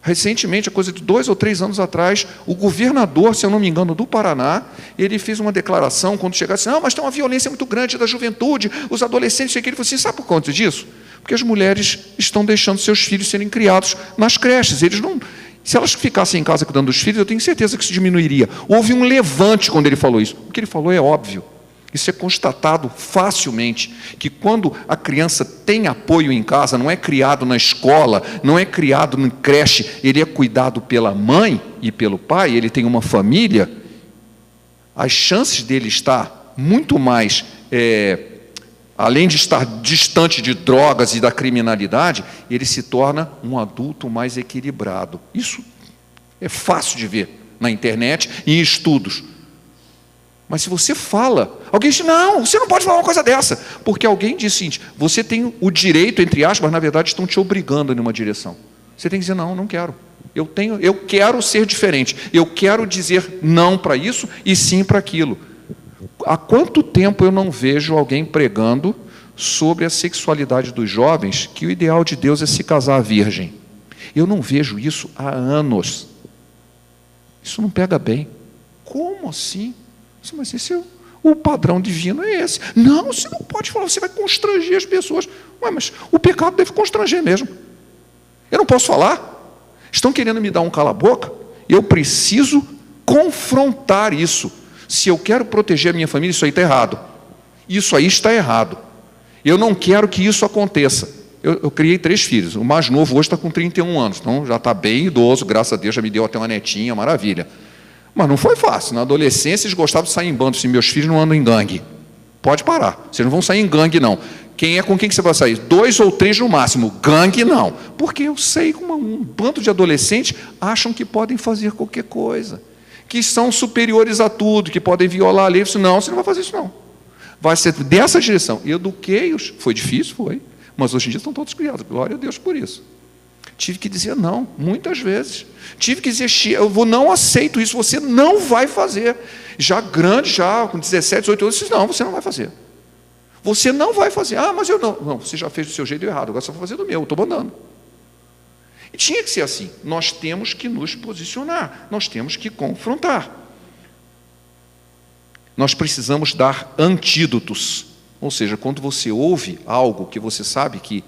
A: Recentemente, a coisa de 2 ou 3 anos atrás, o governador, se eu não me engano, do Paraná, ele fez uma declaração, quando chegasse, não, mas tem uma violência muito grande da juventude, os adolescentes, ele falou assim, sabe por conta disso? Porque as mulheres estão deixando seus filhos serem criados nas creches. Eles não, se elas ficassem em casa cuidando dos filhos, eu tenho certeza que isso diminuiria. Houve um levante quando ele falou isso. O que ele falou é óbvio. Isso é constatado facilmente, que quando a criança tem apoio em casa, não é criado na escola, não é criado em creche, ele é cuidado pela mãe e pelo pai, ele tem uma família, as chances dele estar muito mais, além de estar distante de drogas e da criminalidade, ele se torna um adulto mais equilibrado. Isso é fácil de ver na internet e em estudos. Mas se você fala, alguém diz, não, você não pode falar uma coisa dessa, porque alguém diz o seguinte, você tem o direito, entre aspas, na verdade estão te obrigando em uma direção. Você tem que dizer, não, não quero. Eu quero ser diferente, eu quero dizer não para isso e sim para aquilo. Há quanto tempo eu não vejo alguém pregando sobre a sexualidade dos jovens, que o ideal de Deus é se casar virgem? Eu não vejo isso há anos. Isso não pega bem. Como assim? Mas o padrão divino é esse. Não, você não pode falar, você vai constranger as pessoas. Ué, mas o pecado deve constranger mesmo. Eu não posso falar? Estão querendo me dar um cala-boca? Eu preciso confrontar isso. Se eu quero proteger a minha família, isso aí está errado. Isso aí está errado. Eu não quero que isso aconteça. Eu criei 3 filhos. O mais novo hoje está com 31 anos. Então já está bem idoso, graças a Deus, já me deu até uma netinha, maravilha. Mas não foi fácil. Na adolescência, eles gostavam de sair em bando. Se meus filhos não andam em gangue. Pode parar. Vocês não vão sair em gangue, não. Com quem que você vai sair? 2 ou 3 no máximo. Gangue, não. Porque eu sei que um bando de adolescentes acham que podem fazer qualquer coisa. Que são superiores a tudo, que podem violar a lei. Eu disse, não, você não vai fazer isso, não. Vai ser dessa direção. Eduquei-os. Foi difícil? Foi. Mas hoje em dia estão todos criados. Glória a Deus por isso. Tive que dizer não, muitas vezes. Tive que dizer, não aceito isso, você não vai fazer. Já grande, já com 17, 18 anos, eu disse, não, você não vai fazer. Você não vai fazer. Ah, mas eu não. Não, você já fez do seu jeito errado, agora você vai fazer do meu, eu estou mandando. E tinha que ser assim. Nós temos que nos posicionar, nós temos que confrontar. Nós precisamos dar antídotos. Ou seja, quando você ouve algo que você sabe que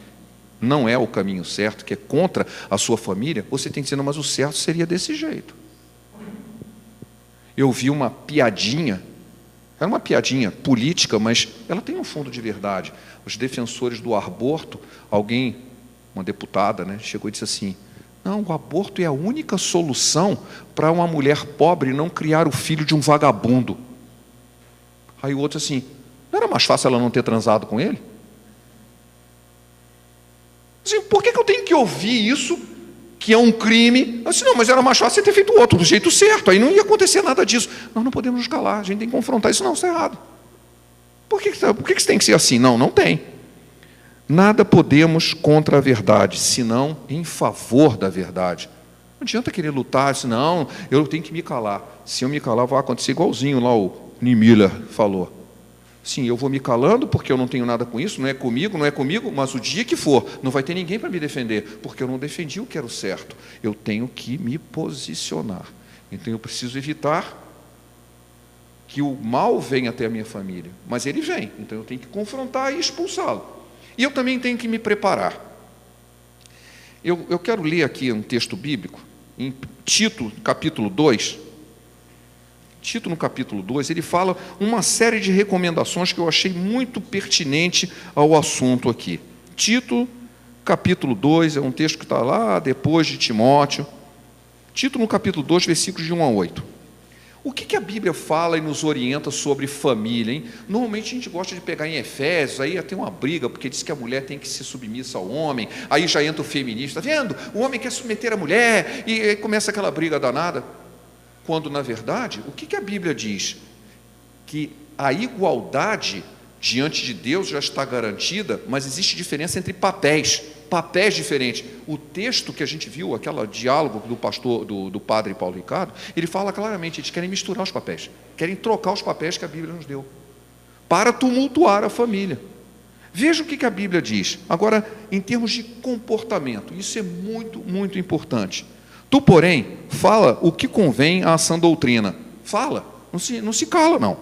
A: não é o caminho certo, que é contra a sua família, você tem que dizer, não, mas o certo seria desse jeito. Eu vi uma piadinha, era uma piadinha política, mas ela tem um fundo de verdade. Os defensores do aborto, uma deputada, chegou e disse assim, não, o aborto é a única solução para uma mulher pobre não criar o filho de um vagabundo. Aí o outro assim, não era mais fácil ela não ter transado com ele? Assim, por que eu tenho que ouvir isso, que é um crime? Eu disse, não, mas era mais fácil você ter feito o outro, do jeito certo, aí não ia acontecer nada disso. Nós não podemos nos calar, a gente tem que confrontar isso, não, isso é errado. Por que isso tem que ser assim? Não, não tem. Nada podemos contra a verdade, senão em favor da verdade. Não adianta querer lutar, não, eu tenho que me calar. Se eu me calar, vai acontecer igualzinho lá o Niemöller falou. Sim, eu vou me calando porque eu não tenho nada com isso, não é comigo, mas o dia que for, não vai ter ninguém para me defender, porque eu não defendi o que era o certo. Eu tenho que me posicionar. Então eu preciso evitar que o mal venha até a minha família, mas ele vem, então eu tenho que confrontar e expulsá-lo. E eu também tenho que me preparar. Eu quero ler aqui um texto bíblico, em Tito, capítulo 2. Tito, no capítulo 2, ele fala uma série de recomendações que eu achei muito pertinente ao assunto aqui. Tito, capítulo 2, é um texto que está lá depois de Timóteo. Tito, no capítulo 2, versículos de 1 a 8. O que a Bíblia fala e nos orienta sobre família, hein? Normalmente a gente gosta de pegar em Efésios, aí tem uma briga, porque diz que a mulher tem que ser submissa ao homem, aí já entra o feminista, está vendo? O homem quer submeter a mulher, e aí começa aquela briga danada. Quando, na verdade, o que a Bíblia diz? Que a igualdade diante de Deus já está garantida, mas existe diferença entre papéis diferentes. O texto que a gente viu, aquele diálogo do padre Paulo Ricardo, ele fala claramente, eles querem misturar os papéis, querem trocar os papéis que a Bíblia nos deu, para tumultuar a família. Veja o que a Bíblia diz. Agora, em termos de comportamento, isso é muito, muito importante. Tu, porém, fala o que convém à sã doutrina. Fala, não se cala, não.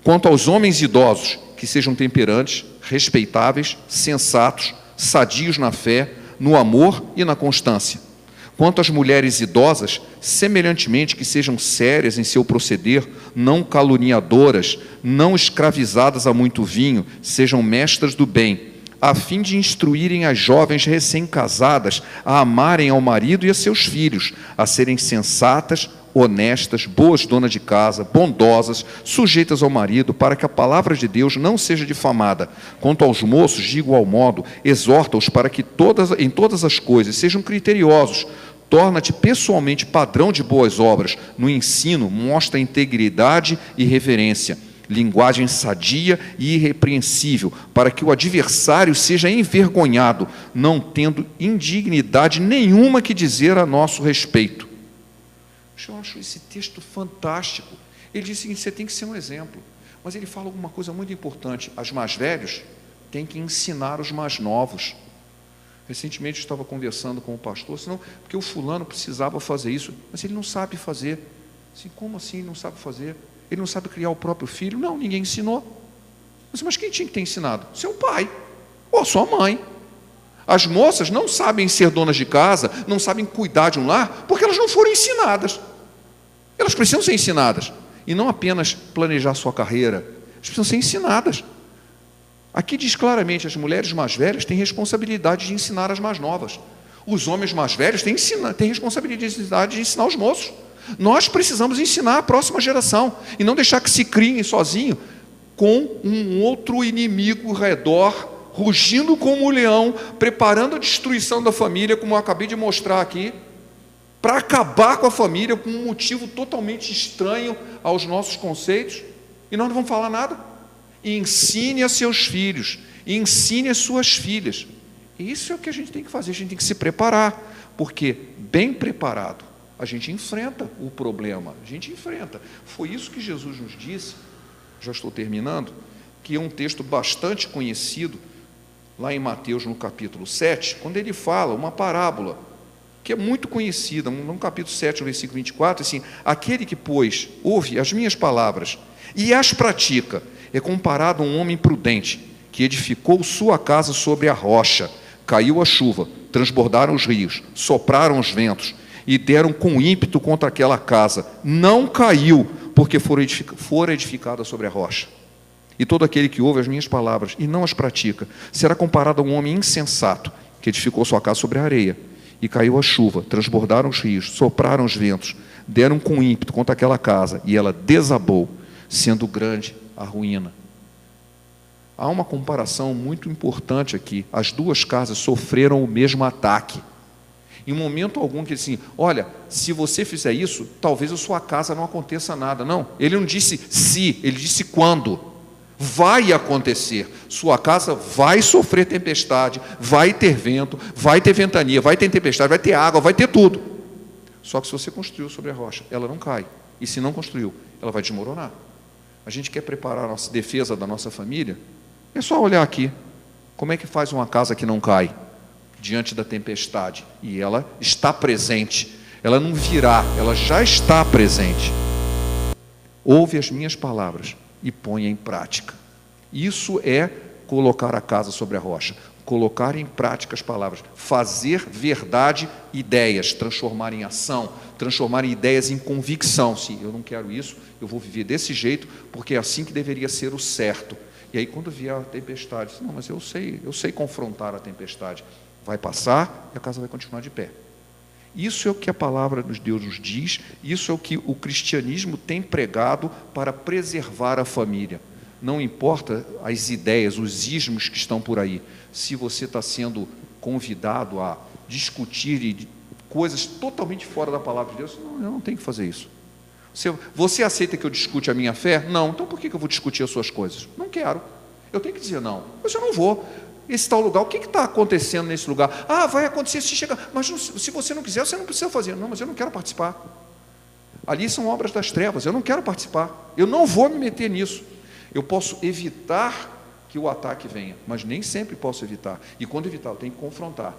A: Quanto aos homens idosos, que sejam temperantes, respeitáveis, sensatos, sadios na fé, no amor e na constância. Quanto às mulheres idosas, semelhantemente, que sejam sérias em seu proceder, não caluniadoras, não escravizadas a muito vinho, sejam mestras do bem, a fim de instruírem as jovens recém-casadas a amarem ao marido e a seus filhos, a serem sensatas, honestas, boas donas de casa, bondosas, sujeitas ao marido, para que a palavra de Deus não seja difamada. Quanto aos moços, de igual modo, exorta-os para que em todas as coisas sejam criteriosos. Torna-te pessoalmente padrão de boas obras. No ensino, mostra integridade e reverência, linguagem sadia e irrepreensível, para que o adversário seja envergonhado, não tendo indignidade nenhuma que dizer a nosso respeito. Eu acho esse texto fantástico. Ele diz o seguinte: você tem que ser um exemplo. Mas ele fala alguma coisa muito importante: as mais velhos têm que ensinar os mais novos. Recentemente eu estava conversando com o pastor, senão, porque o fulano precisava fazer isso, mas ele não sabe fazer. Assim, como assim ele não sabe fazer? Ele não sabe criar o próprio filho? Não, ninguém ensinou. Mas quem tinha que ter ensinado? Seu pai ou sua mãe. As moças não sabem ser donas de casa, não sabem cuidar de um lar, porque elas não foram ensinadas. Elas precisam ser ensinadas. E não apenas planejar sua carreira, elas precisam ser ensinadas. Aqui diz claramente: as mulheres mais velhas têm responsabilidade de ensinar as mais novas. Os homens mais velhos têm responsabilidade de ensinar os moços. Nós precisamos ensinar a próxima geração e não deixar que se criem sozinho com um outro inimigo ao redor, rugindo como um leão, preparando a destruição da família, como eu acabei de mostrar aqui, para acabar com a família com um motivo totalmente estranho aos nossos conceitos, e nós não vamos falar nada. E ensine a seus filhos, e ensine as suas filhas. E isso é o que a gente tem que fazer, a gente tem que se preparar, porque bem preparado a gente enfrenta o problema, a gente enfrenta. Foi isso que Jesus nos disse, já estou terminando, que é um texto bastante conhecido, lá em Mateus, no capítulo 7, quando ele fala uma parábola, que é muito conhecida, no capítulo 7, no versículo 24, assim: aquele que, pois, ouve as minhas palavras e as pratica, é comparado a um homem prudente, que edificou sua casa sobre a rocha. Caiu a chuva, transbordaram os rios, sopraram os ventos, e deram com ímpeto contra aquela casa. Não caiu, porque fora edificada sobre a rocha. E todo aquele que ouve as minhas palavras e não as pratica, será comparado a um homem insensato, que edificou sua casa sobre a areia. E caiu a chuva, transbordaram os rios, sopraram os ventos, deram com ímpeto contra aquela casa, e ela desabou, sendo grande a ruína. Há uma comparação muito importante aqui. As duas casas sofreram o mesmo ataque. Em momento algum que ele disse: olha, se você fizer isso, talvez a sua casa não aconteça nada. Não, ele não disse se, ele disse quando. Vai acontecer, sua casa vai sofrer tempestade, vai ter vento, vai ter ventania, vai ter tempestade, vai ter água, vai ter tudo. Só que se você construiu sobre a rocha, ela não cai. E se não construiu, ela vai desmoronar. A gente quer preparar a nossa defesa da nossa família? É só olhar aqui. Como é que faz uma casa que não cai diante da tempestade? E ela está presente. Ela não virá, ela já está presente. Ouve as minhas palavras e ponha em prática. Isso é colocar a casa sobre a rocha. Colocar em prática as palavras. Fazer verdade ideias, transformar em ação, transformar em ideias em convicção. Sim, eu não quero isso, eu vou viver desse jeito, porque é assim que deveria ser o certo. E aí quando vier a tempestade, não, mas eu sei confrontar a tempestade. Vai passar e a casa vai continuar de pé. Isso é o que a palavra de Deus nos diz, isso é o que o cristianismo tem pregado para preservar a família. Não importa as ideias, os ismos que estão por aí. Se você está sendo convidado a discutir coisas totalmente fora da palavra de Deus, não, eu não tenho que fazer isso. Você aceita que eu discute a minha fé? Não. Então por que eu vou discutir as suas coisas? Não quero. Eu tenho que dizer não. Mas eu não vou. Esse tal lugar, o que está acontecendo nesse lugar? Ah, vai acontecer se chegar. Mas se você não quiser, você não precisa fazer. Não, mas eu não quero participar. Ali são obras das trevas, eu não quero participar. Eu não vou me meter nisso. Eu posso evitar que o ataque venha, mas nem sempre posso evitar. E quando evitar, eu tenho que confrontar.